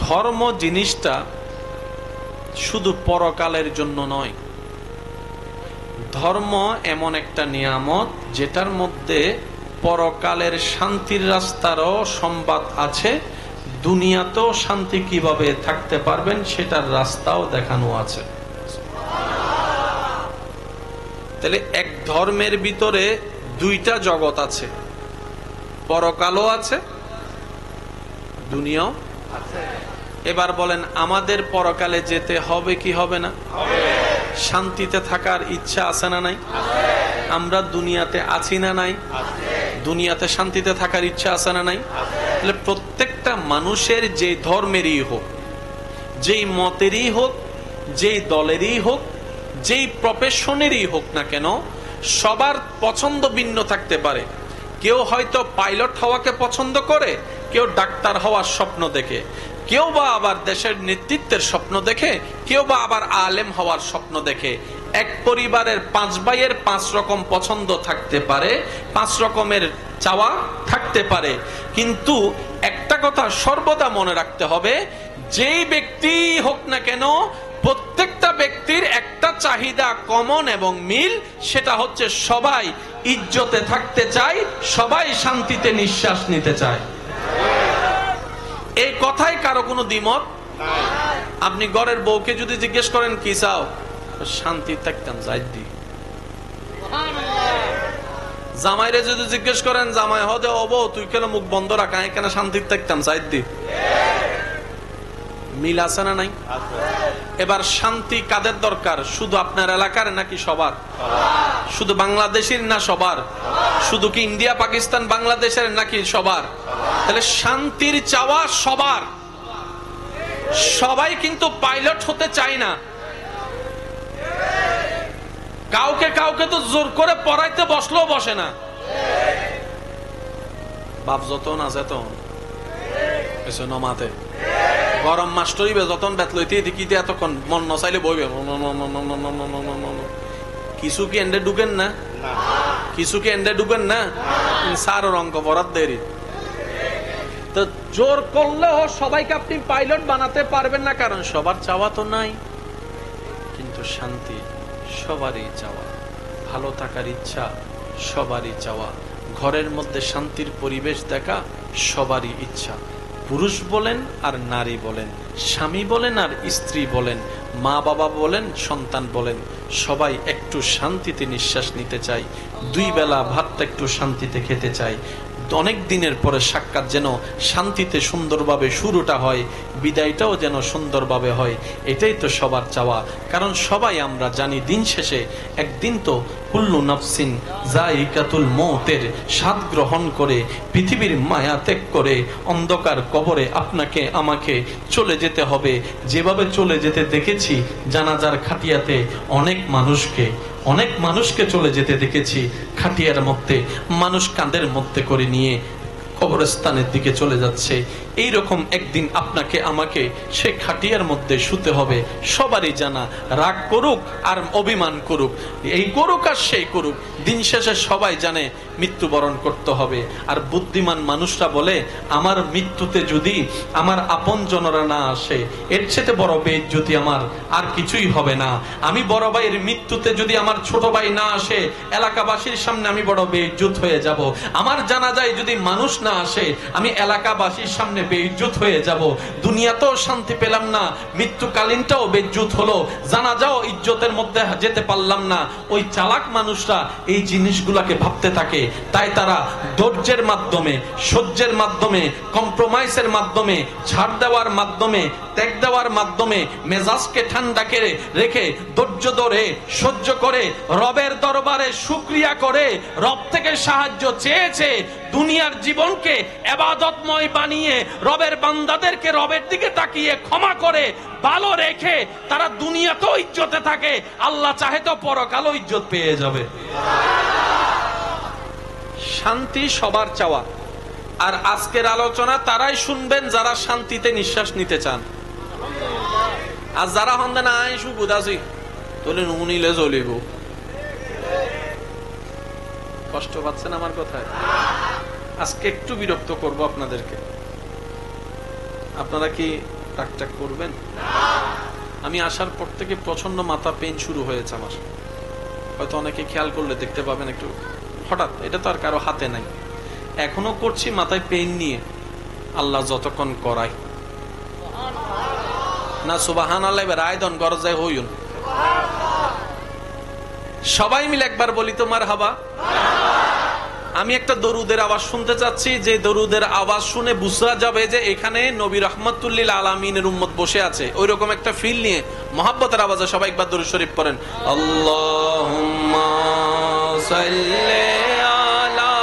ধর্ম জিনিসটা শুধু পরকালের জন্য নয়। ধর্ম এমন একটা নিয়ামত যেটার মধ্যে পরকালের শান্তির রাস্তারও সংবাদ আছে, দুনিয়াতেও শান্তি কিভাবে থাকতে পারবেন সেটার রাস্তাও দেখানো আছে। তাহলে এক ধর্মের ভিতরে দুইটা জগৎ আছে, পরকালও আছে, দুনিয়াও আছে। এবার বলেন, আমাদের পরকালে যেতে হবে কি হবে না? শান্তিতে থাকার ইচ্ছা আছে না নাই? আমরা দুনিয়াতে আছি না নাই? দুনিয়াতে শান্তিতে থাকার ইচ্ছা আছে না নাই? তাহলে প্রত্যেকটা মানুষের যে ধর্মেরই হোক, যেই মতেরই হোক, যেই দলেরই হোক, যেই প্রফেশনেরই হোক না কেন, সবার পছন্দ ভিন্ন থাকতে পারে। কেউ হয়তো পাইলট হওয়াকে পছন্দ করে, কেউ ডাক্তার হওয়ার স্বপ্ন দেখে, কেউ বা আবার দেশের নেতৃত্বের স্বপ্ন দেখে, কেউ বা আবার আলেম হওয়ার স্বপ্ন দেখে। এক পরিবারের 5 ভাইয়ের 5 রকম পছন্দ থাকতে পারে, 5 রকমের চাওয়া থাকতে পারে। কিন্তু একটা কথা সর্বদা মনে রাখতে হবে, যেই ব্যক্তি হোক না কেন, প্রত্যেকটা ব্যক্তির একটা চাহিদা কমন এবং মিল, সেটা হচ্ছে সবাই ইজ্জতে থাকতে চায়, সবাই শান্তিতে নিঃশ্বাস নিতে চায়। এই কথায় কারো কোনো দ্বিমত? আপনি ঘরের বউকে যদি জিজ্ঞেস করেন কি চাও, শান্তি থাকতাম যাইদি। জামাইরে যদি জিজ্ঞেস করেন জামাই হদে হবো, তুই কেন মুখ বন্ধ রাখা, কেন শান্তি থাকতাম যাইদি। মিল আছে না নাই? এবার শান্তি কাদের দরকার? শুধু আপনার এলাকার নাকি সবার? শুধু বাংলাদেশের না সবার? শুধু কি ইন্ডিয়া পাকিস্তান বাংলাদেশের নাকি সবার? তাহলে শান্তির চাওয়া সবার। সবাই কিন্তু পাইলট হতে চায় না। কাউকে কাউকে তো জোর করে পড়াইতে বসলেও বসে না। বাপ যতন আছে তখন নমাতে গরম মাস্টরি যতন বেত লইতে দেখিতে এতক্ষণ মন নচাইলে বইবে। কিছু কি এন্ডে ঢুকেন না? কিছু কি এন্ডে ঢুকেন না? সার অঙ্ক পড়ার দেরি। তো জোর করলেও সবাইকে আপনি পাইলট বানাতে পারবেন না, কারণ সবার চাওয়া তো নাই। কিন্তু শান্তি সবারই চাওয়া, ভালো থাকার ইচ্ছা সবারই চাওয়া, ঘরের মধ্যে শান্তির পরিবেশ দেখা সবারই ইচ্ছা। পুরুষ বলেন আর নারী বলেন, স্বামী বলেন আর স্ত্রী বলেন, মা বাবা বলেন, সন্তান বলেন, সবাই একটু শান্তিতে নিঃশ্বাস নিতে চাই, 2 বেলা ভাতটা একটু শান্তিতে খেতে চাই। অনেক দিনের পরে সাক্ষাৎ যেন শান্তিতে সুন্দরভাবে শুরুটা হয়, বিদায়টাও যেন সুন্দরভাবে হয়, এটাই তো সবার চাওয়া। কারণ সবাই আমরা জানি দিন শেষে একদিন তো কুল্লু নাফসিন যায়িকাতুল মউতের স্বাদ গ্রহণ করে পৃথিবীর মায়া ত্যাগ করে অন্ধকার কবরে আপনাকে আমাকে চলে যেতে হবে। যেভাবে চলে যেতে দেখেছি জানাজার খাটিয়াতে অনেক মানুষকে চলে যেতে দেখেছি, খাটিয়ার মধ্যে মানুষ কাঁধের মধ্যে করে নিয়ে কবরস্থানের দিকে চলে যাচ্ছে। এই রকম একদিন আপনাকে আমাকে সে খাটিয়ার মধ্যে শুতে হবে। সবারই জানা, রাগ করুক আর অভিমান করুক, এই করুক আর সেই করুক, দিন শেষে সবাই জানে মৃত্যুবরণ করতে হবে। আর বুদ্ধিমান মানুষরা বলে, আমার মৃত্যুতে যদি আমার আপনজনরা না আসে, এর চেয়ে বড় বেইজ্জতি আমার আর কিছুই হবে না। আমি বড় ভাইয়ের মৃত্যুতে যদি আমার ছোট ভাই না আসে, এলাকাবাসীর সামনে আমি বড় বেইজ্জত হয়ে যাব। আমার জানাজায় যদি মানুষ না আসে, আমি এলাকাবাসীর সামনে বেইজ্জত হয়ে যাব। দুনিয়াতেও শান্তি পেলাম না, মৃত্যুকালীনটাও বেইজ্জত হলো, জানাজাও ইজ্জতের মধ্যে যেতে পারলাম না। ওই চালাক মানুষরা এই জিনিসগুলোকে ভাবতে থাকে, তাই তারা ধৈর্যের মাধ্যমে, সহ্যের মাধ্যমে, কম্প্রোমাইজের মাধ্যমে, ছাড় দেওয়ার মাধ্যমে, ত্যাগ দেওয়ার মাধ্যমে মেজাজকে ঠান্ডা করে রেখে ধৈর্য ধরে সহ্য করে রবের দরবারে শুকরিয়া করে রব থেকে সাহায্য চেয়েছে, দুনিয়ার জীবনকে ইবাদতময় বানিয়ে রবের বান্দাদেরকে রবের দিকে তাকিয়ে ক্ষমা করে ভালো রেখে তারা দুনিয়াতেও ইজ্জতে থাকে। আল্লাহ চাহে তো পরকালও ইজ্জত পেয়ে যাবে। শান্তি সবার চাওয়া। আর আজকের আলোচনা তারাই শুনবেন যারা শান্তিতে নিঃশ্বাস নিতে চান। আর যারা হন না আই সুখ আছি তাহলে নুনিলে চলিব। কষ্ট পাচ্ছেন আমার কথায়? আজকে একটু বিরক্ত করব আপনাদেরকে। আপনারা কি টাকটাক করবেন? আমি আসার পর থেকে প্রচন্ড মাথা পেইন শুরু হয়েছে আমার। হয়তো অনেকে খেয়াল করলে দেখতে পাবেন একটু হঠাৎ, এটা তো আর কারো হাতে নাই। এখনো করছি মাথায় পেইন নিয়ে, আল্লাহ যতক্ষণ করায় না। সুবহানাল্লাহ রায়দন গরজ যায় হইউন। সবাই মিলে একবার বলি তো মারহাবা। আমি একটা দরুদের আওয়াজ শুনতে চাচ্ছি, যে দরুদের আওয়াজ শুনে বুঝা যাবে যে এখানে নবী রাহমাতুল্লিল আলামিনের উম্মত বসে আছে। ওই রকম একটা ফিল নিয়ে মহাব্বতের আওয়াজে সবাই একবার দরুদ শরীফ পড়েন। আল্লাহুম্মা সাল্লি আলা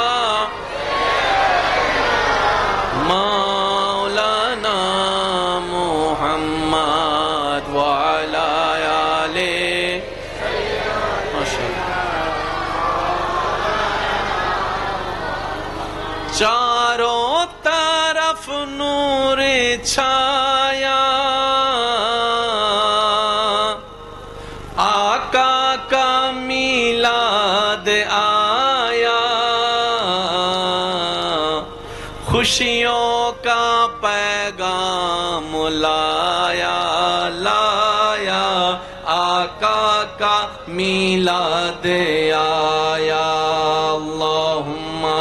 মাওলানা মুহাম্মদ ওয়া আলা আলি। चारों तरफ नूर छाया, आका का मिलाद आया, खुशियों का पैगाम लाया लाया, आका का मिलाद आया। अल्लाहुम्मा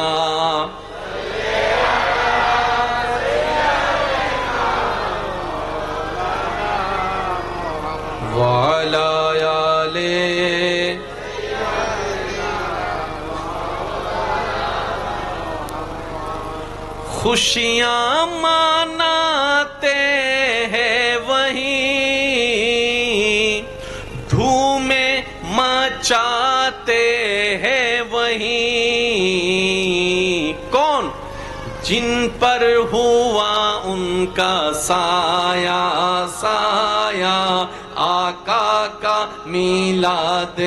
खुशियाँ मनाते हैं वहीं, धूमें मचाते हैं वहीं। कौन? जिन पर हुआ उनका साया साया, आका का मिलाद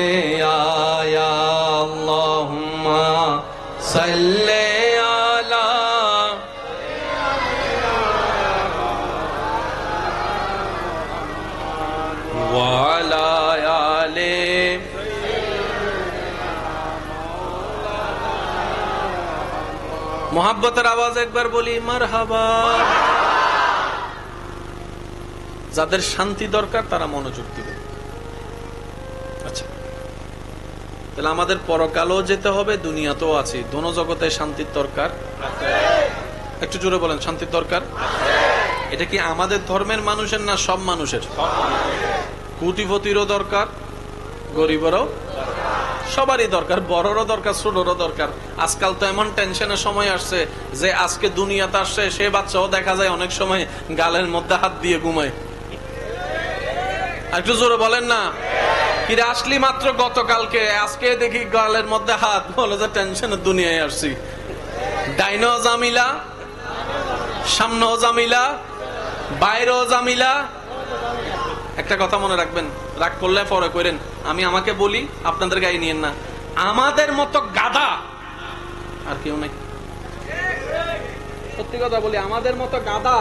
आया। अल्लाहुम्मा सल्ले अला वाला आले। मोहब्बतेर आवाज একবার বলি মারহাবা। যাদের শান্তি দরকার তারা মনোযোগ দিবে। আচ্ছা, তাহলে আমাদের পরকালও যেতে হবে, দুনিয়াতেও আছে, দোনো জগতে শান্তির দরকার। একটু জোরে বলেন, শান্তির দরকার। এটা কি আমাদের ধর্মের মানুষের না সব মানুষের? কোটিপতিরও দরকার, গরিবেরও, সবারই দরকার, বড়রও দরকার, ছোটরও দরকার। আজকাল তো এমন টেনশনের সময় আসছে যে আজকে দুনিয়াতে আসছে সে বাচ্চাও দেখা যায় অনেক সময় গালের মধ্যে হাত দিয়ে ঘুমায়। একটু জোরে বলেন না। কিরে আসলি মাত্র গতকালকে, আজকে দেখি গালের মধ্যে হাত, বলে যে টেনশনের দুনিয়ায় আসছি। ডাইনও জামিলা, সামনেও জামিলা, বাইরেও জামিলা। একটা কথা মনে রাখবেন, রাগ করলে পরে করেন, আমি আমাকে বলি, আপনাদের গায়ে নিয়েন না। আমাদের মতো গাধা আর কেউ নাই। সত্যি কথা বলি, আমাদের মতো গাধা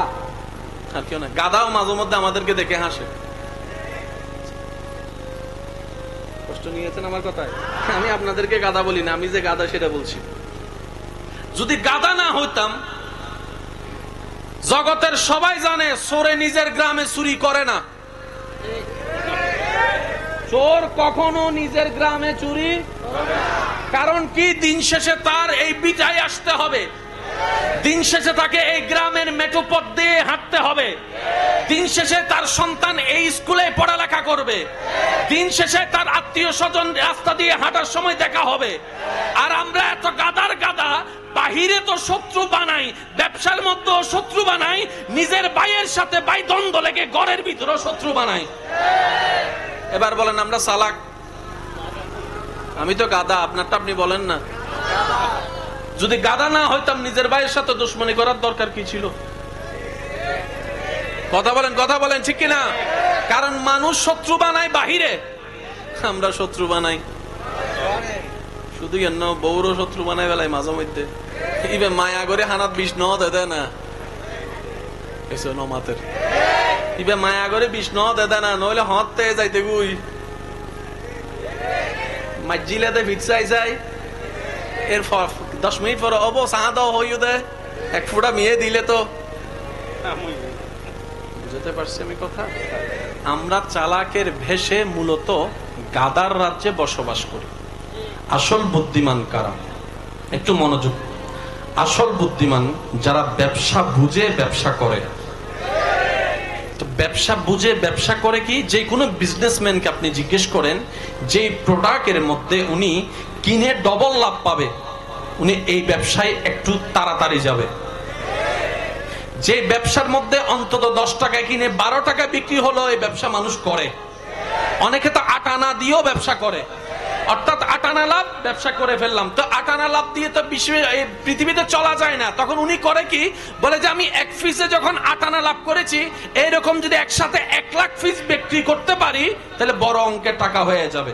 আর কেউ নাই। গাধাও মাঝে মধ্যে আমাদেরকে দেখে হাসে। কষ্ট নিয়েছেন আমার কথায়? আমি আপনাদেরকে গাধা বলি না, আমি যে গাধা সেটা বলছি। যদি গাধা না হইতাম, জগতের সবাই জানে চোরে নিজের গ্রামে চুরি করে না। চোর কখনো নিজের গ্রামে চুরি, কারণ কি? দিন শেষে তার এই বিটায় আসতে হবে, দিন শেষে তাকে এই গ্রামের মেঠোপথ দিয়ে হাঁটতে হবে, দিন শেষে তার সন্তান এই স্কুলে পড়ালেখা করবে, দিন শেষে তার আত্মীয় স্বজন রাস্তা দিয়ে হাঁটার সময় দেখা হবে। আর আমরা এত গাদার গাদা, বাহিরে তো শত্রু বানাই, ব্যবসার মধ্যেও শত্রু বানাই, নিজের ভাইয়ের সাথে ভাই দ্বন্দ্ব লেগে ঘরের ভিতরেও শত্রু বানাই। এবার বলেন আমরা চালাক? আমি তো গাদা, আপনারটা আপনি বলেন না। যদি গাদা না হইতাম, নিজের ভাইয়ের সাথে দুশ্মনী করার দরকার কি ছিল? কথা বলেন, কথা বলেন, ঠিক কিনা? কারণ মানুষ শত্রু বানায় বাহিরে, আমরা শত্রু বানাই শুধু বউরও শত্রু বানাই বেলায় মাঝে মধ্যে। ইবে মায়া করে হানাত বিষ ন দেয় না, মাতের ইবে মায়া করে বিষ ন দেয় না, নইলে হতে যাইতে গুই মাজিলে ভিটসাই যায়। এর 10 মিনিট পর অব চা দাও হইও দে, এক ফুটা মেয়ে দিলে তো বুঝতে পারছি আমি কথা? আমরা চালাকের ভেষে মূলত গাদার রাজ্যে বসবাস করি। আসল বুদ্ধিমান কারা? একটু মনোযোগ। আসল বুদ্ধিমান যারা ব্যবসা বুঝে ব্যবসা করে। তো ব্যবসা বুঝে ব্যবসা করে কি, যে কোনো বিজনেসম্যানকে আপনি জিজ্ঞেস করেন যে প্রোডাক্টের মধ্যে উনি কিনে ডবল লাভ পাবে, উনি এই ব্যবসায় একটু তাড়াতাড়ি যাবে। যে ব্যবসার মধ্যে অন্তত 10 টাকায় কিনে 12 টাকা বিক্রি হলো, এই ব্যবসা মানুষ করে। অনেকে তো 8 আনা দিয়েও ব্যবসা করে, অর্থাৎ 8 আনা লাভ ব্যবসা করে ফেললাম। তো 8 আনা লাভ দিয়ে তো পৃথিবীতে চলা যায় না। তখন উনি করে কি, বলে যে আমি 1 পিসে যখন 8 আনা লাভ করেছি, এইরকম যদি একসাথে 1 লাখ পিস বিক্রি করতে পারি তাহলে বড় অঙ্কের টাকা হয়ে যাবে।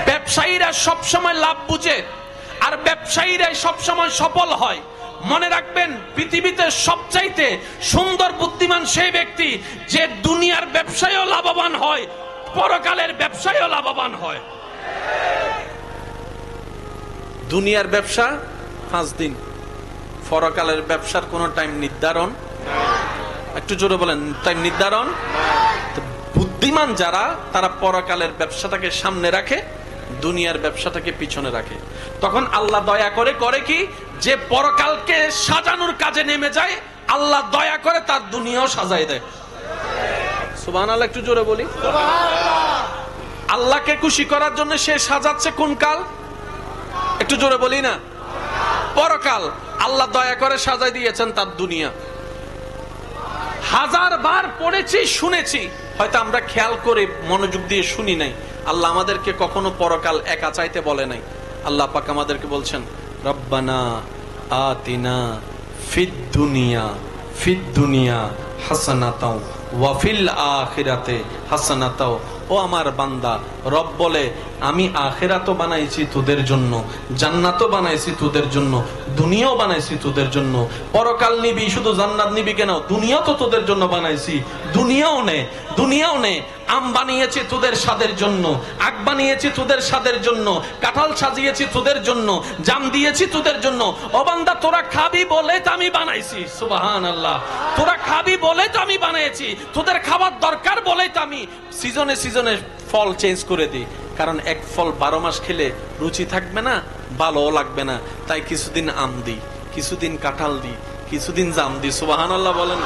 ব্যবসায়ীরা সবসময় লাভ বুঝে, আর ব্যবসায়ীরাই সবসময় সফল হয়। মনে রাখবেন, পৃথিবীতে সবচাইতে সুন্দর বুদ্ধিমান সেই ব্যক্তি যে দুনিয়ার ব্যবসায়ও লাভবান হয়, পরকালের ব্যবসায়ও লাভবান হয়। দুনিয়ার ব্যবসা 5 দিন, পরকালের ব্যবসার কোনো টাইম নির্ধারণ। একটু জোরে বলেন, টাইম নির্ধারণ। বুদ্ধিমান যারা, তারা পরকালের ব্যবসাটাকে সামনে রাখে, দুনিয়ার ব্যবসাটাকে পিছনে রাখে। তখন আল্লাহ দয়া করে করে কি, যে পরকালকে সাজানোর কাজে নেমে যায়, আল্লাহ দয়া করে তার দুনিয়াও সাজাই দেয়। সুবহানাল্লাহ, একটু জোরে বলি। আল্লাহকে খুশি করার জন্য সে সাজাচ্ছে কোন কাল? একটু জোরে বলি না, পরকাল। আল্লাহ দয়া করে সাজাই দিয়েছেন তার দুনিয়া। 1000 বার পড়েছি, শুনেছি, হয়তো আমরা খেয়াল করে মনোযোগ দিয়ে শুনি নাই। আল্লাহ আমাদেরকে কখনো পরকাল একা চাইতে বলে নাই। আল্লাহ পাক আমাদেরকে বলছেন, রব্বানা আতিনা ফিদ দুনিয়া হাসানাতাও ওয়া ফিল আখিরাতে হাসানাতাও। ও আমার বান্দা, রব বলে আমি আখিরাতও বানাইছি তোদের জন্য, জান্নাতও বানাইছি তোদের জন্য, দুনিয়াও বানাইছি তোদের জন্য। পরকাল নিবি, শুধু জান্নাত নিবি কেন? দুনিয়াও তো তোদের জন্য বানাইছি, দুনিয়াও নে। আম বানিয়েছি তোদের স্বাদের জন্য, আগ বানিয়েছি তোদের স্বাদের জন্য, কাঁঠাল সাজিয়েছি তোদের জন্য, জাম দিয়েছি তোদের জন্য। ও বান্দা, তোরা খাবি বলে তো আমি বানাইছি। সুবহানাল্লাহ, তোরা খাবি বলে তো আমি বানিয়েছি, তোদের খাবার দরকার বলেই তো আমি সিজনে সিজনে ফল চেঞ্জ করে দিই। কারণ এক ফল 12 মাস খেলে রুচি থাকবে না, ভালোও লাগবে না। তাই কিছুদিন আম দিই, কিছুদিন কাঁঠাল দিই, কিছুদিন জাম দিই। সুবহানাল্লাহ বলেন।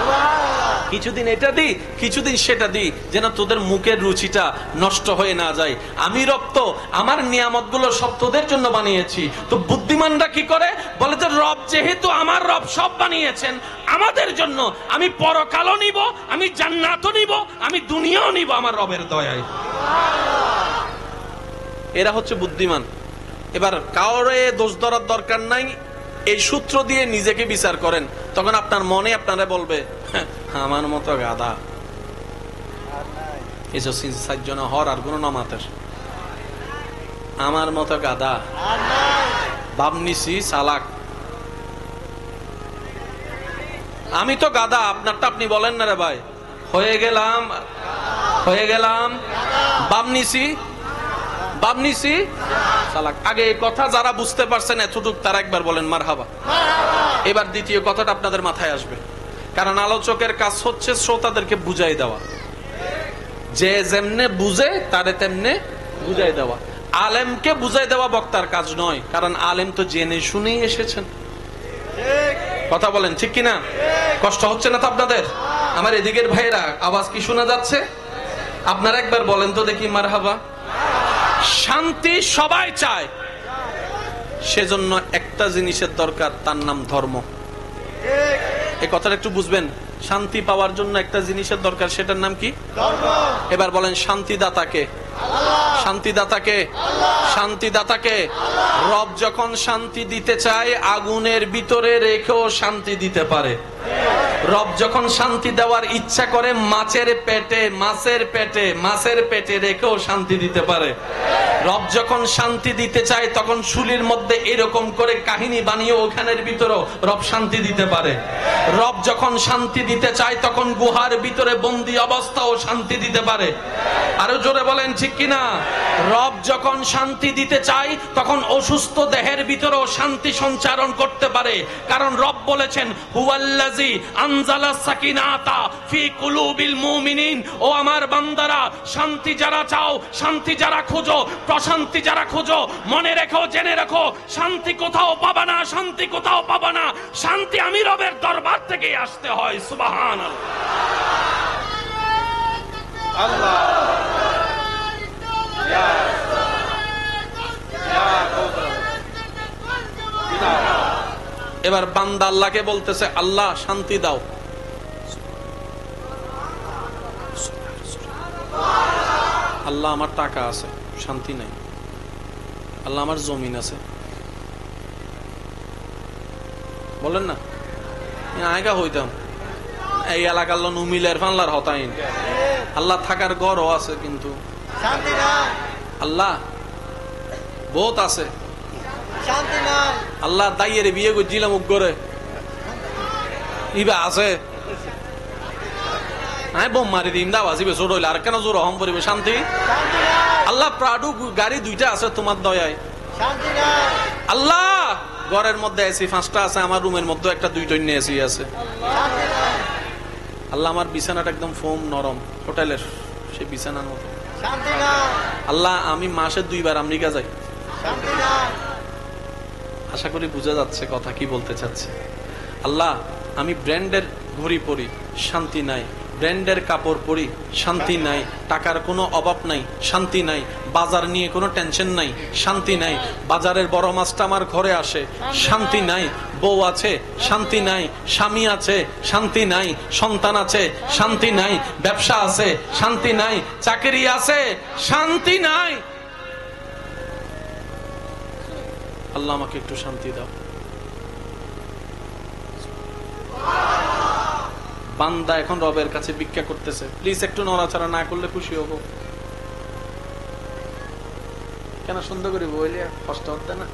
কিছুদিন এটা দিই, কিছুদিন সেটা দিই, যেন তোদের মুখের রুচিটা নষ্ট হয়ে না যায়। আমি রব তো আমার নিয়ামত গুলো সব তোদের জন্য বানিয়েছি। তো বুদ্ধিমানরা কি করে, বলে যে রব যেহেতু আমার রব সব বানিয়েছেন আমাদের জন্য, আমি পরকালও নিব, আমি জান্নাতও নিব, আমি দুনিয়াও নিব আমার রবের দয়ায়। এরা হচ্ছে বুদ্ধিমান। এবার কাউরে দোষ ধরার দরকার নাই, এই সূত্র দিয়ে নিজেকে বিচার করেন। তখন আপনার মনে আপনারা বলবে, আমার মতো গাধা এসব 4 জন হর আর গুণ নামাতের, আমার মতো গাধা ভাবনিছি চালাক, আমি তো গাধা। আপনারটা আপনি বলেন না রে ভাই, হয়ে গেলাম ভাবনিছি চালাক। আগে এই কথা যারা বুঝতে পারছেন এতটুক, তারা একবার বলেন মারহাবা। এবার দ্বিতীয় কথাটা আপনাদের মাথায় আসবে, কারণ আলোচকের কাজ হচ্ছে শ্রোতাদেরকে বুঝাই দেওয়া। যে যেমনে বুঝে তারে তেমনে বুঝাই দেওয়া। আলেমকে বুঝাই দেওয়া বক্তার কাজ নয়, কারণ আলেম তো জেনে শুনেই এসেছেন। কথা বলেন ঠিক কিনা? কষ্ট হচ্ছে না তো আপনাদের? আমার এদিকের ভাইরা আওয়াজ কি শোনা যাচ্ছে? আপনারা একবার বলেন তো দেখি মারহাবা। শান্তি সবাই চায়, সেজন্য একটা জিনিসের দরকার, তার নাম ধর্ম। এই কথাটা একটু বুঝবেন। শান্তি পাওয়ার জন্য একটা জিনিসের দরকার, সেটার নাম কি? ধর্ম। এবার বলেন, শান্তিদাতাকে? শান্তিদাতাকে রব যখন শান্তি দিতে চায়, আগুনের ভিতরে রেখেও শান্তি দিতে পারে। রব যখন শান্তি দেওয়ার ইচ্ছা করে, মাছের পেটে রেখেও শান্তি দিতে পারে। রব যখন শান্তি দিতে চায়, তখন শুলির মধ্যে এরকম করে কাহিনী বানিয়ে ওখানের ভিতরেও রব শান্তি দিতে পারে। রব যখন শান্তি দিতে চায়, তখন গুহার ভিতরে বন্দি অবস্থাও শান্তি দিতে পারে। আরো জোরে বলেন ঠিক কিনা? রব যখন শান্তি দিতে চায়, তখন অসুস্থ দেহের ভিতরেও শান্তি সঞ্চারণ করতে পারে। কারণ রব বলেছেন, হুয়াল্লাযী হুয়াল্লাযী আনজালাস সাকিনাতা ফি কুলুবিল মুমিনিন। ও আমার বান্দারা, শান্তি যারা চাও, শান্তি যারা খোঁজো, প্রশান্তি যারা খোঁজো, মনে রেখো, জেনে রাখো, শান্তি কোথাও পাবা না, শান্তি কোথাও পাবা না। শান্তি আমি রবের দরবার থেকে আসতে হয়। সুবহানাল্লাহ। আল্লাহ এবার বান্দা আল্লাহকে বলতেছে, আল্লাহ শান্তি দাও। আল্লাহ আমার টাকা আছে, শান্তি নাই। আল্লাহ আমার জমিন আছে, বলেন না আগা হইতাম এই এলাকার লোক উমিলের ফানলার হতাইন। আল্লাহ থাকার ঘরও আছে কিন্তু শান্তি নাই, আল্লাহ বহুত আছে, শান্তি নাই। আল্লাহ দাইয়ের বিয়ে করছিলাম উগ্গরে ইবা আছে, হ্যাঁ বোম মারি দিন দা বাজিবে জোর হইলে আর কেন জোর হম পরিবে শান্তি। আল্লাহ প্রাডু গাড়ি দুইটা আছে তোমার দয়ায়, শান্তি নাই। আল্লাহ ঘরের মধ্যে এসি 5টা আছে, আমার রুমের মধ্যে একটা 2টা এসি আছে। আল্লাহ আমার বিছানাটা একদম ফোম নরম, হোটেলের সেই বিছানার মতো। শান্তি নাই, আল্লাহ আমি মাসে 2 বার আমেরিকা যাই। শান্তি নাই। আশা করি বোঝা যাচ্ছে কথা কি বলতে চাচ্ছে। আল্লাহ আমি ব্র্যান্ডের ঘড়ি পরি, শান্তি নাই। ব্র্যান্ডের কাপড় পরি, শান্তি নাই। টাকার কোনো অভাব নাই, শান্তি নাই। বাজার নিয়ে কোনো টেনশন নাই, শান্তি নাই। বাজারের বড় মাছটা আমার ঘরে আসে, শান্তি নাই। বউ আছে, শান্তি নাই। স্বামী আছে, শান্তি নাই। সন্তান আছে, শান্তি নাই। ব্যবসা আছে, শান্তি নাই। চাকরি আছে, শান্তি নাই। আল্লাহ আমাকে একটু শান্তি দাও। বান্দা এখন রবের কাছে ভিক্ষা করতেছে, প্লিজ একটু নড়াচড়া না করলে খুশি হব। কেন সুন্দর করে বইলে কষ্ট হতে না,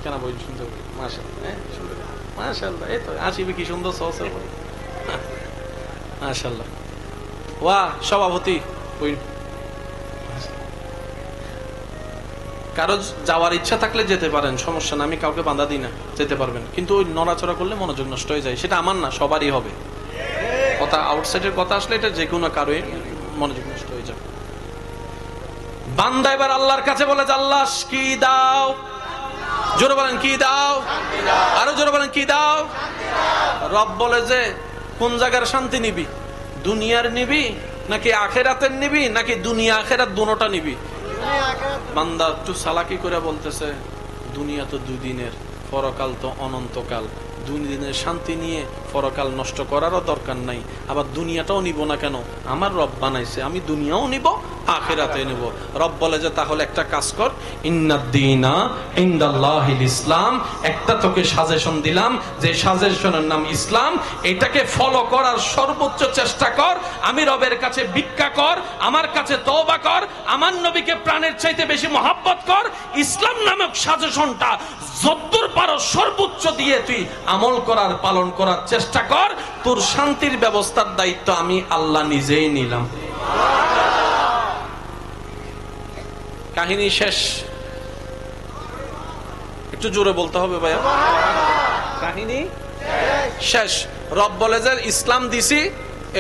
কেন বই সুন্দর করে মাশাআল্লাহ, সুন্দর মাশাআল্লাহ। এই তো আসিবে কি সুন্দর সহজ মাশাআল্লাহ। ওয়াহ সভাপতি বই। কারো যাওয়ার ইচ্ছা থাকলে যেতে পারেন, সমস্যা না, আমি কাউকে বাধা দিই না, যেতে পারবেন। কিন্তু ওই নড়াচড়া করলে মনোযোগ নষ্ট হয়ে যায়, সেটা আমার না, সবারই হবে। কথা আউটসাইডের কথা আসলে এটা যে কোনো কারোই মনোযোগ নষ্ট হয়ে যাবে। বান্দা এবার আল্লাহর কাছে বলে যে আল্লাহ কি দাও, জোরে বলেন কি দাও, আরো জোরে বলেন কি দাও। রব বলে যে কোন জায়গার শান্তি নিবি, দুনিয়ার নিবি নাকি আখেরাতের নিবি, নাকি দুনিয়া আখেরাত দুটোটা নিবি। বান্দা একটু চালাকি করে বলতেছে দুনিয়া তো 2 দিনের, পরকাল তো অনন্তকাল। 2 দিনের শান্তি নিয়ে পরকাল নষ্ট করারও দরকার নাই। আবার দুনিয়াটাও নিব না কেন, আমার রব বানাইছে, আমি দুনিয়াও নিব আখিরাতে নিব। রব বলে যে তাহলে একটা কাজ কর, ইন্নাদ-দীনা ইনদাল্লাহিল ইসলাম। একটা তোকে সাজেশন দিলাম, যে সাজেশনের নাম ইসলাম। এটাকে ফলো করার সর্বোচ্চ চেষ্টা কর। আমি রবের কাছে ভিক্ষা কর, আমার কাছে তওবা কর, আমার নবীকে প্রাণের চাইতে বেশি মহব্বত কর। ইসলাম নামক সাজেশনটা যতদূর পারো সর্বোচ্চ দিয়ে তুই আমল করার, পালন করার চেষ্টা কর। তোর শান্তির ব্যবস্থার দায়িত্ব আমি আল্লাহ নিজেই নিলাম। কাহিনী শেষ। একটু জোরে বলতে হবে ভাইয়া, কাহিনী শেষ। রব বলে যে ইসলাম দিছি,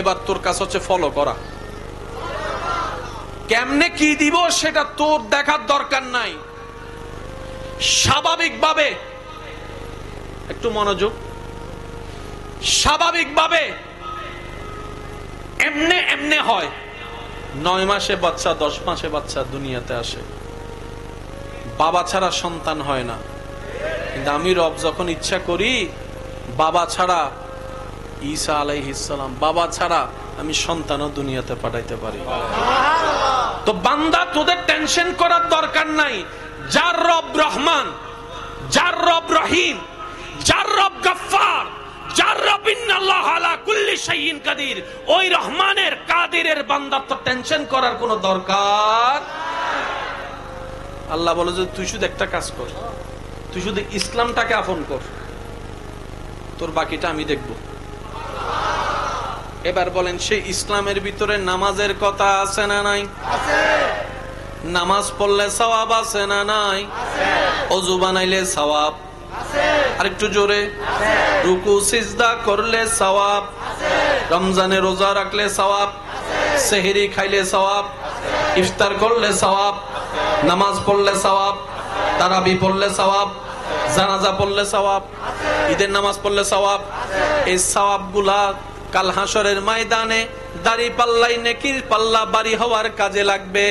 এবার তোর কাছে হচ্ছে ফলো করা। কেমনে কি দিব সেটা তোর দেখার দরকার নাই। স্বাভাবিকভাবে, একটু মনোযোগ, স্বাভাবিকভাবে এমনে এমনে হয়। 9 মাসে বাচ্চা, 10 মাসে বাচ্চা দুনিয়াতে আসে, বাবা ছাড়া সন্তান হয় না। কিন্তু আমি রব যখন ইচ্ছা করি, বাবা ছাড়া, ঈসা আলাইহিস সালাম বাবা ছাড়া আমি সন্তানও দুনিয়াতে পাঠাইতে পারি। তো বান্দা তোদের টেনশন করার দরকার নাই। যার রব রহমান, যার রব রহিম, যার রব গফফার, যার রব ইন্নাল্লাহ আলা কুল্লি শাইইন কাদির, ওই রহমানের কাদিরের বান্দার তো টেনশন করার কোনো দরকার। আল্লাহ বলে যে তুই শুধু একটা কাজ কর, তুই শুধু ইসলামটাকে আপন কর, তোর বাকিটা আমি দেখব। এবার বলেন সেই ইসলামের ভিতরে নামাজের কথা আছে না নাই? আছে। নামাজ পড়লে সওয়াব আছে না নাই? ওযু বানাইলে সওয়াব আরেকটু জোরে। রুকু সিজদা করলে সওয়াব, রমজানে রোজা রাখলে সওয়াব, সেহরি খাইলে সওয়াব, ইফতার করলে সওয়াব, নামাজ পড়লে সওয়াব, তারাবি পড়লে সওয়াব, জানাজা পড়লে সওয়াব, ঈদের নামাজ পড়লে সওয়াব। এই সওয়াবগুলা কাল হাসরের ময়দানে দাড়ি পাল্লাই নেকির পাল্লা বাড়ি হওয়ার কাজে লাগবে।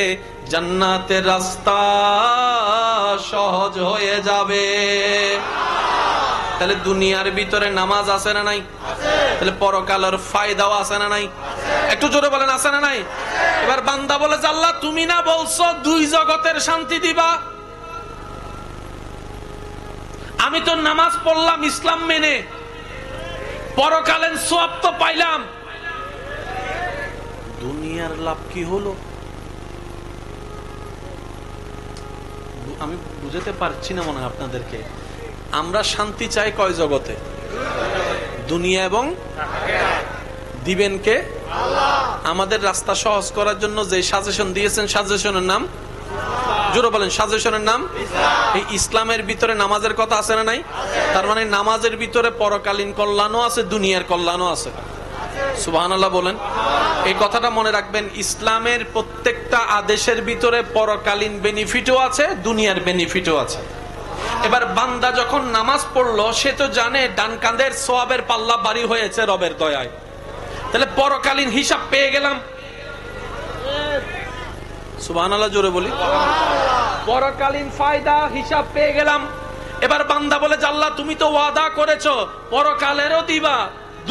জান্নাতের রাস্তা সহজ হয়ে যাবে। তাহলে দুনিয়ার ভিতরে নামাজ আছে না নাই? তাহলে পরকালের ফায়দাও আছে না নাই? একটু জোরে বলেন, আছে না নাই? এবার বান্দা বলে যে আল্লাহ তুমি না বলছো দুই জগতের শান্তি দিবা, আমি তো নামাজ পড়লাম ইসলাম মেনে, পরকালের সওয়াব তো পাইলাম, দুনিয়ার লাভ কি হলো? আমি বুঝাতে পারছি না মনে হয় আপনাদেরকে। আমরা শান্তি চাই কয় জগতে? দুনিয়া এবং দিবেন কে? আমাদের রাস্তা সহজ করার জন্য যে সাজেশন দিয়েছেন, সাজেশনের নাম জোরে বলেন, সাজেশনের নাম এই ইসলামের ভিতরে নামাজের কথা আছে না নাই? তার মানে নামাজের ভিতরে পরকালীন কল্যাণও আছে, দুনিয়ার কল্যাণও আছে। সুবহানাল্লাহ বলেন। এই কথাটা মনে রাখবেন, ইসলামের প্রত্যেকটা আদেশের ভিতরে পরকালীন বেনিফিটও আছে, দুনিয়ার বেনিফিটও আছে। এবার বান্দা যখন নামাজ পড়লো, সে তো জানে ডান কাঁধের সওয়াবের পাল্লা ভারী হয়েছে রবের দয়ায়, তাহলে পরকালীন হিসাব পেয়ে গেলাম। সুবহানাল্লাহ জোরে বলি। পরকালীন ফায়দা হিসাব পেয়ে গেলাম। এবার বান্দা বলে যে আল্লাহ তুমি তো ওয়াদা করেছো পরকালেরও দিবা,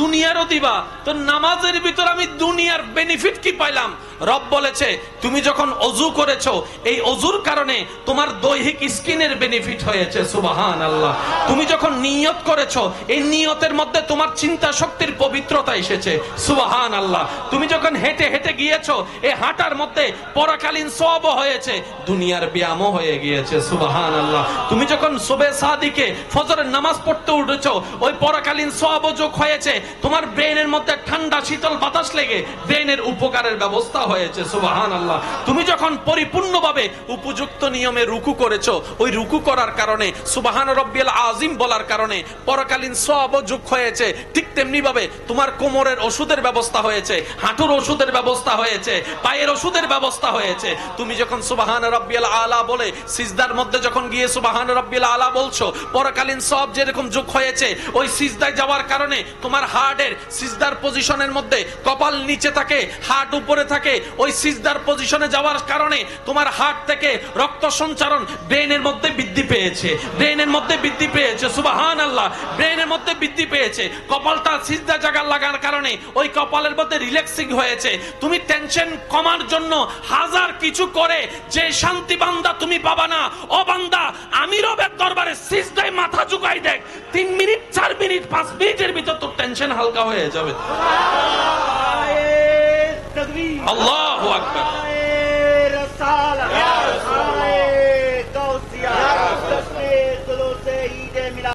দুনিয়ারও দিবা, তো নামাজের ভিতর আমি দুনিয়ার বেনিফিট কি পাইলাম? রব বলেছে তুমি যখন অজু করেছো, এই অজুর কারণে তোমার দৈহিক স্কিনের বেনিফিট হয়েছে। সুবহানাল্লাহ। তুমি যখন নিয়ত করেছো, এই নিয়তের মধ্যে তোমার চিন্তা শক্তির পবিত্রতা এসেছে। সুবহানাল্লাহ। তুমি যখন হেঁটে হেঁটে গিয়েছো, এই হাঁটার মধ্যে পরকালীন সওয়াবও হয়েছে, দুনিয়ার ব্যায়ামও হয়ে গিয়েছে। সুবহানাল্লাহ। তুমি যখন সুবহে সাদিকে ফজরের নামাজ পড়তে উঠেছো, ওই পরকালীন সওয়াবও যোগ হয়েছে, তোমার ব্রেনের মধ্যে ঠান্ডা শীতল বাতাস লেগে ব্রেনের উপকারের ব্যবস্থা হয়েছে। সুবহানাল্লাহ। তুমি যখন পরিপূর্ণভাবে উপযুক্ত নিয়মে রুকু করেছো, ওই রুকু করার কারণে সুবহান রাব্বিয়াল আযীম বলার কারণে পরকালীন সওয়াবও যোগ হয়েছে। ঠিক তেমনি ভাবে তোমার কোমরের ওষুধের ব্যবস্থা হয়েছে, হাঁটুর ওষুধের ব্যবস্থা হয়েছে, পায়ের ওষুধের ব্যবস্থা হয়েছে। তুমি যখন সুবহান রাব্বিয়াল আলা বলে সিজদার মধ্যে যখন গিয়ে সুবহান রাব্বিয়াল আলা বলছো, পরকালীন সওয়াব যেরকম যোগ হয়েছে, ওই সিজদায় যাওয়ার কারণে তোমার হার্টের সিজদার পজিশনের মধ্যে কপাল নিচে থাকে, হার্ট উপরে থাকে। ওই সিজদার পজিশনে যাওয়ার কারণে তোমার হার্ট থেকে রক্ত সঞ্চারণ ব্রেনের মধ্যে বৃদ্ধি পেয়েছে, ব্রেনের মধ্যে বৃদ্ধি পেয়েছে। সুবহানাল্লাহ। ব্রেনের মধ্যে বৃদ্ধি পেয়েছে। কপালটা সিজদা জায়গা লাগার কারণে ওই কপালের মধ্যে রিল্যাক্সিং হয়েছে। তুমি টেনশন কমার জন্য হাজার কিছু করে যে শান্তি বান্দা তুমি পাবা না। ও বান্দা, আমি রবের দরবারে সিজদায় মাথা ঝুঁকাই দেখ, 3 মিনিট 4 মিনিট 5 মিনিটের ভিতর তোর টেনশন হালকা হয়ে যাবে। আল্লাহু আকবার।